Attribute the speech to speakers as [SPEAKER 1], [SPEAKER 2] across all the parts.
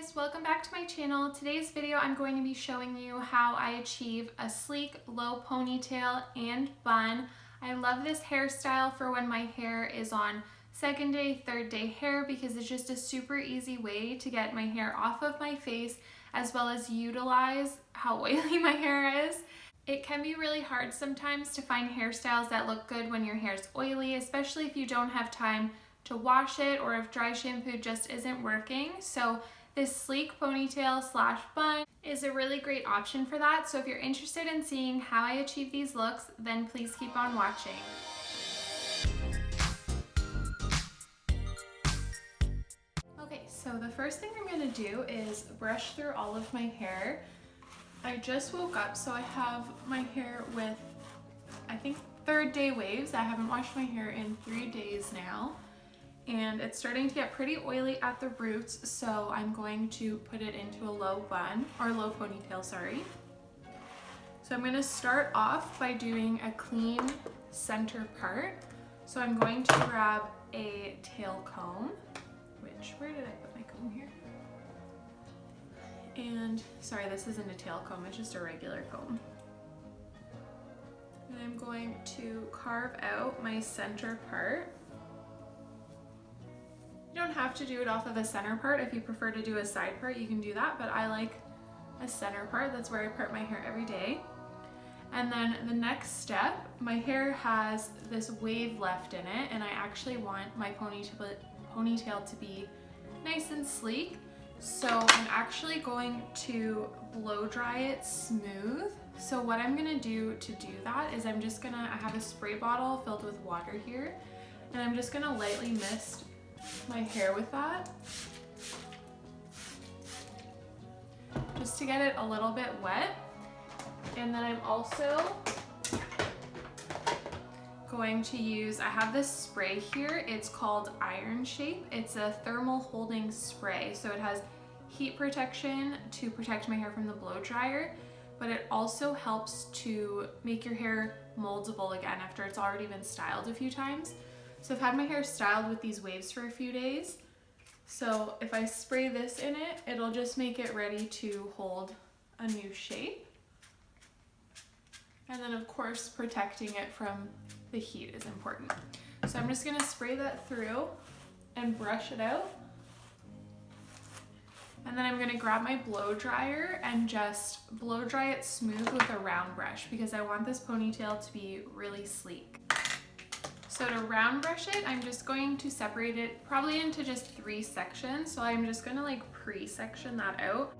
[SPEAKER 1] guys, welcome back to my channel. Today's video I'm going to be showing you how I achieve a sleek low ponytail and bun. I love this hairstyle for when my hair is on second day, third day hair because it's just a super easy way to get my hair off of my face as well as utilize how oily my hair is. It can be really hard sometimes to find hairstyles that look good when your hair is oily, especially if you don't have time to wash it or if dry shampoo just isn't working. So this sleek ponytail slash bun is a really great option for that. So if you're interested in seeing how I achieve these looks, then please keep on watching. Okay, so the first thing I'm gonna do is brush through all of my hair. I just woke up, so I have my hair with, I think, third day waves. I haven't washed my hair in 3 days now. And it's starting to get pretty oily at the roots, so I'm going to put it into a low bun, or low ponytail, sorry. So I'm going to start off by doing a clean center part. So I'm going to grab a tail comb, where did I put my comb here? And, sorry, this isn't a tail comb, it's just a regular comb. And I'm going to carve out my center part. You don't have to do it off of a center part. If you prefer to do a side part, you can do that, but I like a center part. That's where I part my hair every day. And then the next step, my hair has this wave left in it, and I actually want my ponytail to be nice and sleek. So I'm actually going to blow dry it smooth. So what I'm gonna do to do that is I have a spray bottle filled with water here, and I'm just gonna lightly mist my hair with that, just to get it a little bit wet. And then I'm also going to use, I have this spray here, it's called Iron Shape. It's a thermal holding spray, so it has heat protection to protect my hair from the blow dryer, but it also helps to make your hair moldable again after it's already been styled a few times. So I've had my hair styled with these waves for a few days. So if I spray this in it, it'll just make it ready to hold a new shape. And then of course, protecting it from the heat is important. So I'm just gonna spray that through and brush it out. And then I'm gonna grab my blow dryer and just blow dry it smooth with a round brush because I want this ponytail to be really sleek. So to round brush it, I'm just going to separate it probably into just 3 sections. So I'm just gonna like pre-section that out.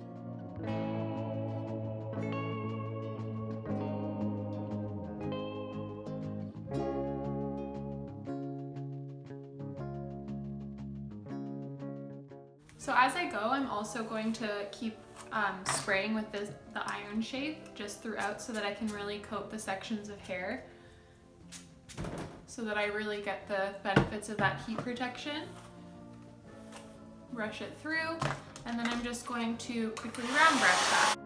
[SPEAKER 1] So as I go, I'm also going to keep spraying with the Iron Shape just throughout so that I can really coat the sections of hair, so that I really get the benefits of that heat protection. Brush it through, and then I'm just going to quickly round brush that.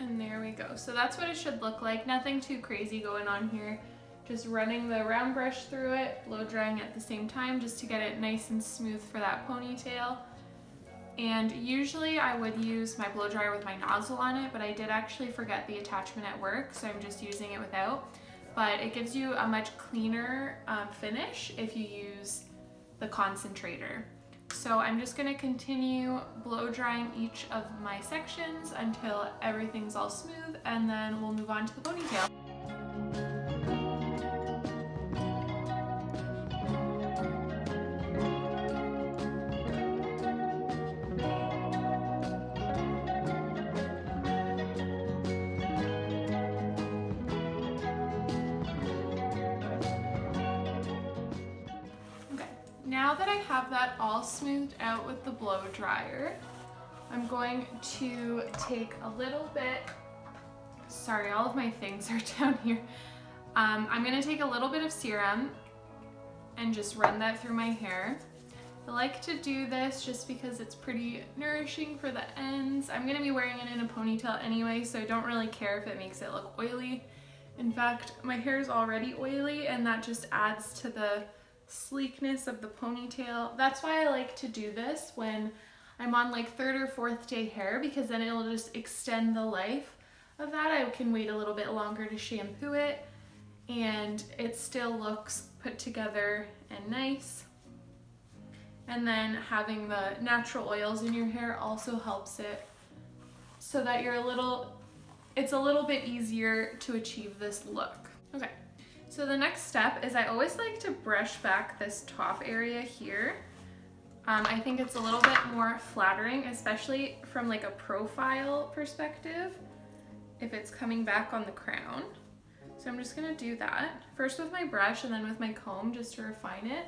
[SPEAKER 1] And there we go. So that's what it should look like. Nothing too crazy going on here. Just running the round brush through it, blow drying at the same time just to get it nice and smooth for that ponytail. And usually I would use my blow dryer with my nozzle on it, but I did actually forget the attachment at work, so I'm just using it without. But it gives you a much cleaner finish if you use the concentrator. So I'm just gonna continue blow drying each of my sections until everything's all smooth, and then we'll move on to the ponytail. Now that I have that all smoothed out with the blow dryer, I'm going to take a little bit, sorry, all of my things are down here. I'm gonna take a little bit of serum and just run that through my hair. I like to do this just because it's pretty nourishing for the ends. I'm gonna be wearing it in a ponytail anyway, so I don't really care if it makes it look oily. In fact, my hair is already oily and that just adds to the sleekness of the ponytail. That's why I like to do this when I'm on like 3rd or 4th day hair, because then it'll just extend the life of that. I can wait a little bit longer to shampoo it and it still looks put together and nice. And then having the natural oils in your hair also helps it so that it's a little bit easier to achieve this look. Okay, so the next step is I always like to brush back this top area here. I think it's a little bit more flattering, especially from like a profile perspective, if it's coming back on the crown. So I'm just gonna do that, first with my brush and then with my comb just to refine it.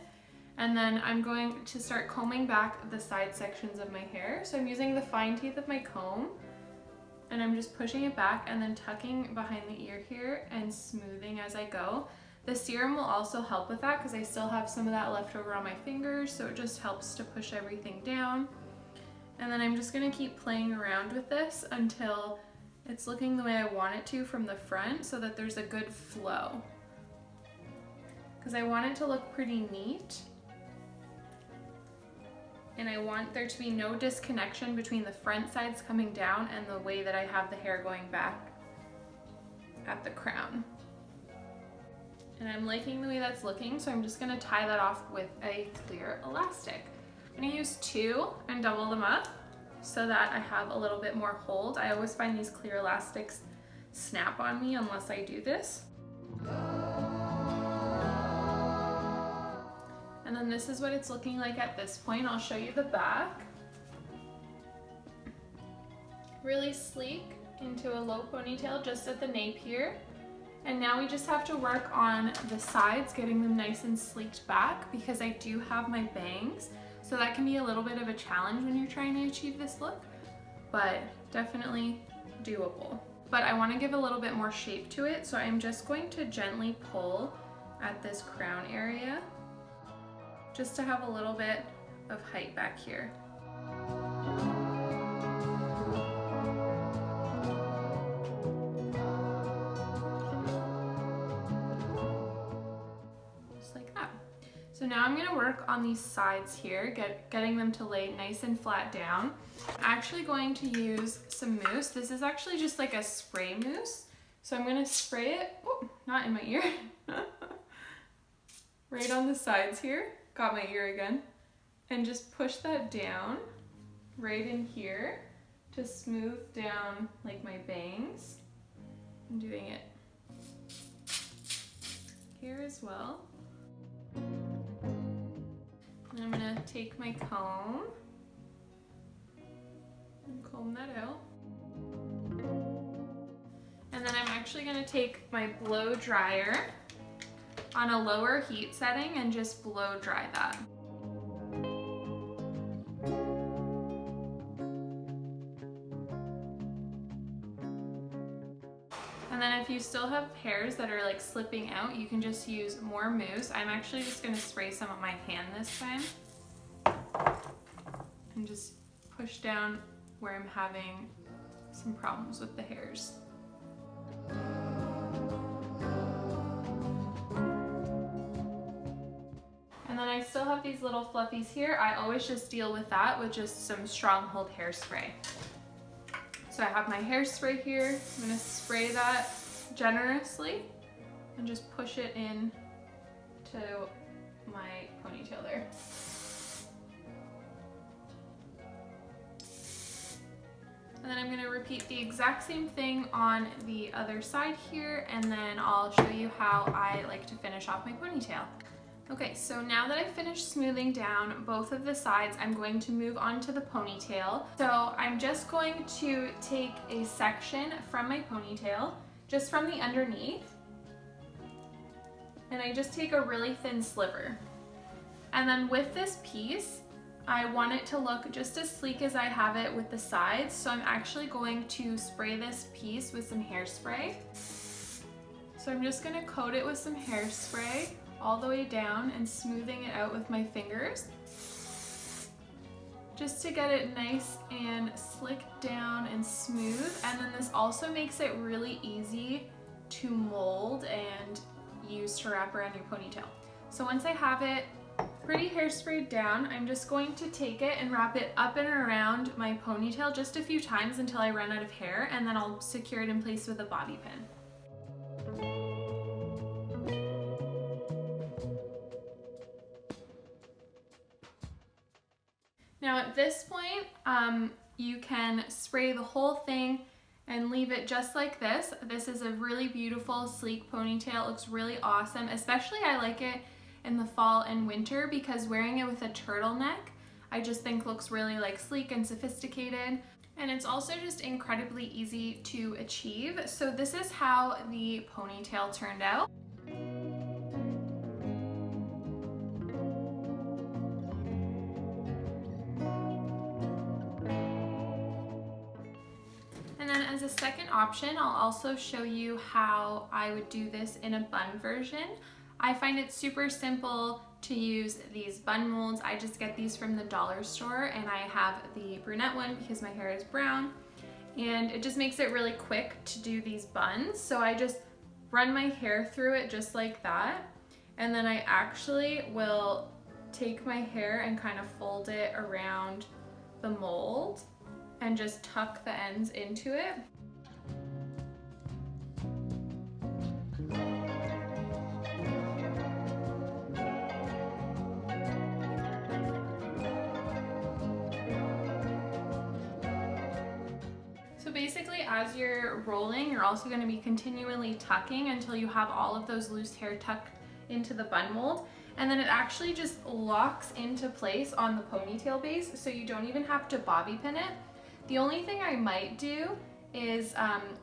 [SPEAKER 1] And then I'm going to start combing back the side sections of my hair. So I'm using the fine teeth of my comb and I'm just pushing it back and then tucking behind the ear here and smoothing as I go. The serum will also help with that because I still have some of that left over on my fingers, so it just helps to push everything down. And then I'm just gonna keep playing around with this until it's looking the way I want it to from the front, so that there's a good flow. Because I want it to look pretty neat. And I want there to be no disconnection between the front sides coming down and the way that I have the hair going back at the crown. And I'm liking the way that's looking, so I'm just gonna tie that off with a clear elastic. I'm gonna use 2 and double them up so that I have a little bit more hold. I always find these clear elastics snap on me unless I do this. And then this is what it's looking like at this point. I'll show you the back. Really sleek into a low ponytail just at the nape here. And now we just have to work on the sides, getting them nice and sleeked back, because I do have my bangs. So that can be a little bit of a challenge when you're trying to achieve this look, but definitely doable. But I want to give a little bit more shape to it, so I'm just going to gently pull at this crown area, just to have a little bit of height back here. Just like that. So now I'm gonna work on these sides here, getting them to lay nice and flat down. I'm actually going to use some mousse. This is actually just like a spray mousse. So I'm gonna spray it, oh, not in my ear, right on the sides here. Got my ear again. And just push that down right in here to smooth down like my bangs. I'm doing it here as well. And I'm gonna take my comb and comb that out. And then I'm actually gonna take my blow dryer on a lower heat setting and just blow dry that. And then if you still have hairs that are like slipping out, you can just use more mousse. I'm actually just gonna spray some on my hand this time and just push down where I'm having some problems with the hairs. And then I still have these little fluffies here. I always just deal with that with just some Stronghold hairspray. So I have my hairspray here. I'm gonna spray that generously and just push it in to my ponytail there. And then I'm gonna repeat the exact same thing on the other side here, and then I'll show you how I like to finish off my ponytail. Okay, so now that I've finished smoothing down both of the sides, I'm going to move on to the ponytail. So I'm just going to take a section from my ponytail, just from the underneath, and I just take a really thin sliver. And then with this piece, I want it to look just as sleek as I have it with the sides, so I'm actually going to spray this piece with some hairspray. So I'm just gonna coat it with some hairspray all the way down and smoothing it out with my fingers, just to get it nice and slick down and smooth. And then this also makes it really easy to mold and use to wrap around your ponytail. So once I have it pretty hairsprayed down, I'm just going to take it and wrap it up and around my ponytail just a few times until I run out of hair, and then I'll secure it in place with a bobby pin. Now at this point, you can spray the whole thing and leave it just like this. This is a really beautiful, sleek ponytail. It looks really awesome. Especially I like it in the fall and winter because wearing it with a turtleneck, I just think looks really like sleek and sophisticated. And it's also just incredibly easy to achieve. So this is how the ponytail turned out. And then as a second option, I'll also show you how I would do this in a bun version. I find it super simple to use these bun molds. I just get these from the dollar store, and I have the brunette one because my hair is brown, and it just makes it really quick to do these buns. So I just run my hair through it just like that, and then I actually will take my hair and kind of fold it around the mold and just tuck the ends into it. So basically, as you're rolling, you're also going to be continually tucking until you have all of those loose hair tucked into the bun mold. And then it actually just locks into place on the ponytail base, so you don't even have to bobby pin it. The only thing I might do is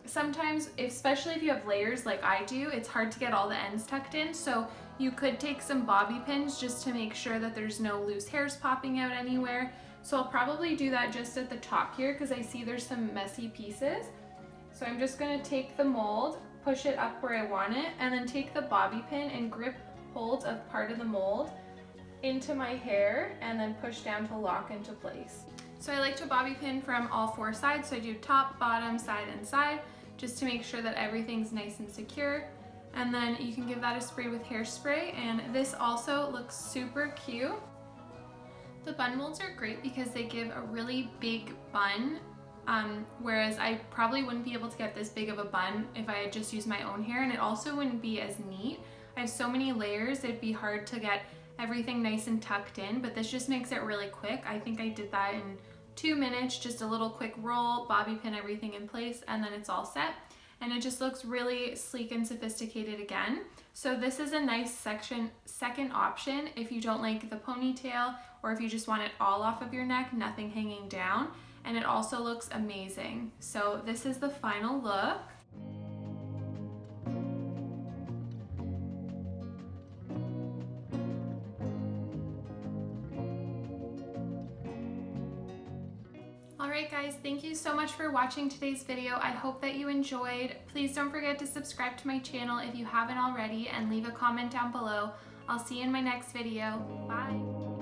[SPEAKER 1] sometimes, especially if you have layers like I do, it's hard to get all the ends tucked in. So you could take some bobby pins just to make sure that there's no loose hairs popping out anywhere. So I'll probably do that just at the top here because I see there's some messy pieces. So I'm just going to take the mold, push it up where I want it, and then take the bobby pin and grip hold of part of the mold into my hair and then push down to lock into place. So I like to bobby pin from all four sides, so I do top, bottom, side, and side, just to make sure that everything's nice and secure. And then you can give that a spray with hairspray, and this also looks super cute. The bun molds are great because they give a really big bun, whereas I probably wouldn't be able to get this big of a bun if I had just used my own hair, and it also wouldn't be as neat. I have so many layers, it'd be hard to get everything nice and tucked in, but this just makes it really quick. I think I did that in 2 minutes, just a little quick roll, bobby pin everything in place, and then it's all set. And it just looks really sleek and sophisticated again. So this is a nice second option if you don't like the ponytail, or if you just want it all off of your neck, nothing hanging down. And it also looks amazing. So this is the final look. Alright guys, thank you so much for watching today's video. I hope that you enjoyed. Please don't forget to subscribe to my channel if you haven't already, and leave a comment down below. I'll see you in my next video. Bye!